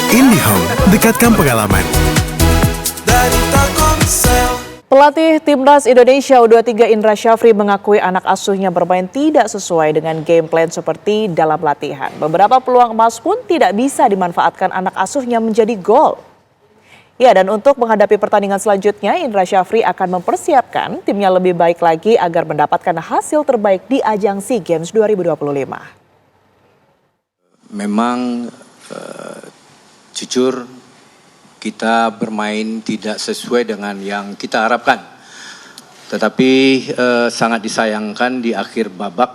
IndiHome, dekatkan pengalaman. Pelatih Timnas Indonesia U23 Indra Syafri mengakui anak asuhnya bermain tidak sesuai dengan game plan seperti dalam latihan. Beberapa peluang emas pun tidak bisa dimanfaatkan anak asuhnya menjadi gol. Ya, dan untuk menghadapi pertandingan selanjutnya, Indra Syafri akan mempersiapkan timnya lebih baik lagi agar mendapatkan hasil terbaik di ajang SEA Games 2025. Memang jujur kita bermain tidak sesuai dengan yang kita harapkan. Tetapi sangat disayangkan di akhir babak,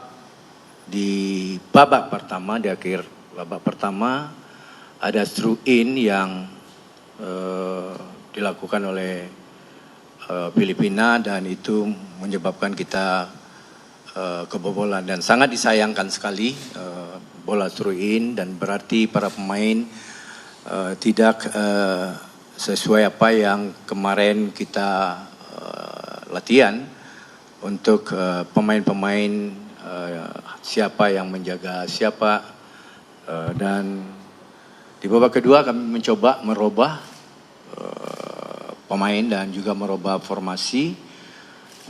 di babak pertama ada through in yang dilakukan oleh Filipina dan itu menyebabkan kita kebobolan dan sangat disayangkan sekali bola through in dan berarti para pemain tidak sesuai apa yang kemarin kita latihan untuk pemain-pemain siapa yang menjaga siapa dan di babak kedua kami mencoba merubah pemain dan juga merubah formasi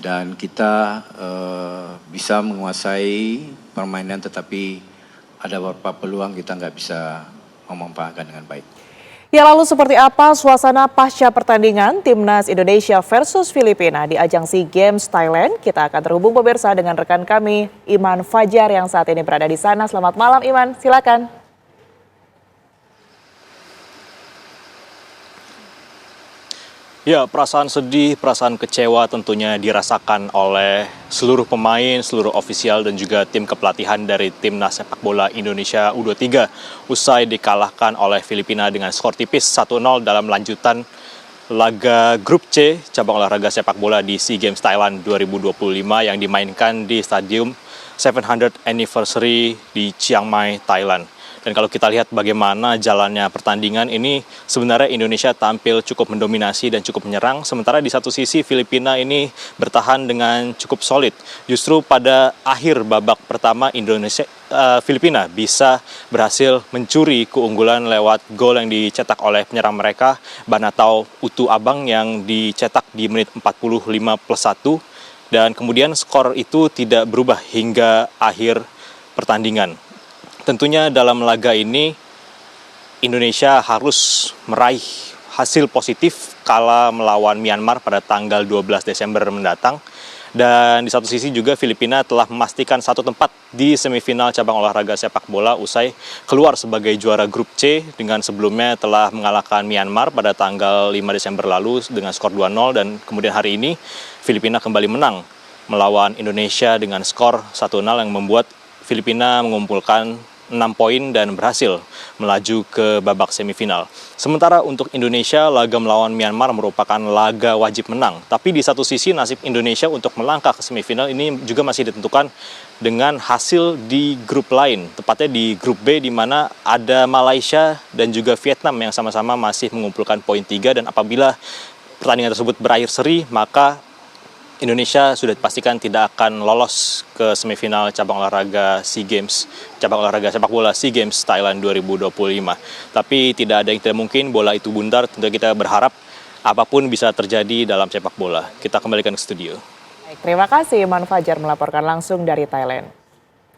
dan kita bisa menguasai permainan tetapi ada beberapa peluang kita nggak bisa memanfaatkan dengan baik. Ya, lalu seperti apa suasana pasca pertandingan Timnas Indonesia versus Filipina di ajang SEA Games Thailand? Kita akan terhubung pemirsa dengan rekan kami Iman Fajar yang saat ini berada di sana. Selamat malam Iman, silakan. Ya, perasaan sedih, perasaan kecewa tentunya dirasakan oleh seluruh pemain, seluruh ofisial dan juga tim kepelatihan dari Timnas Sepak Bola Indonesia U23 usai dikalahkan oleh Filipina dengan skor tipis 1-0 dalam lanjutan laga grup C cabang olahraga sepak bola di SEA Games Thailand 2025 yang dimainkan di Stadium 700th Anniversary di Chiang Mai, Thailand. Dan kalau kita lihat bagaimana jalannya pertandingan ini, sebenarnya Indonesia tampil cukup mendominasi dan cukup menyerang. Sementara di satu sisi Filipina ini bertahan dengan cukup solid. Justru pada akhir babak pertama Filipina bisa berhasil mencuri keunggulan lewat gol yang dicetak oleh penyerang mereka, Banatao Utu Abang yang dicetak di menit 45+1. Dan kemudian skor itu tidak berubah hingga akhir pertandingan. Tentunya dalam laga ini Indonesia harus meraih hasil positif kala melawan Myanmar pada tanggal 12 Desember mendatang. Dan di satu sisi juga Filipina telah memastikan satu tempat di semifinal cabang olahraga sepak bola usai keluar sebagai juara grup C dengan sebelumnya telah mengalahkan Myanmar pada tanggal 5 Desember lalu dengan skor 2-0 dan kemudian hari ini Filipina kembali menang melawan Indonesia dengan skor 1-0 yang membuat Filipina mengumpulkan 6 poin dan berhasil melaju ke babak semifinal. Sementara untuk Indonesia, laga melawan Myanmar merupakan laga wajib menang. Tapi di satu sisi nasib Indonesia untuk melangkah ke semifinal ini juga masih ditentukan dengan hasil di grup lain. Tepatnya di grup B di mana ada Malaysia dan juga Vietnam yang sama-sama masih mengumpulkan poin 3. Dan apabila pertandingan tersebut berakhir seri, maka Indonesia sudah dipastikan tidak akan lolos ke semifinal cabang olahraga SEA Games, cabang olahraga sepak bola SEA Games Thailand 2025. Tapi tidak ada yang tidak mungkin, bola itu bundar, tentu kita berharap apapun bisa terjadi dalam sepak bola. Kita kembalikan ke studio. Baik, terima kasih Iman Fajar melaporkan langsung dari Thailand.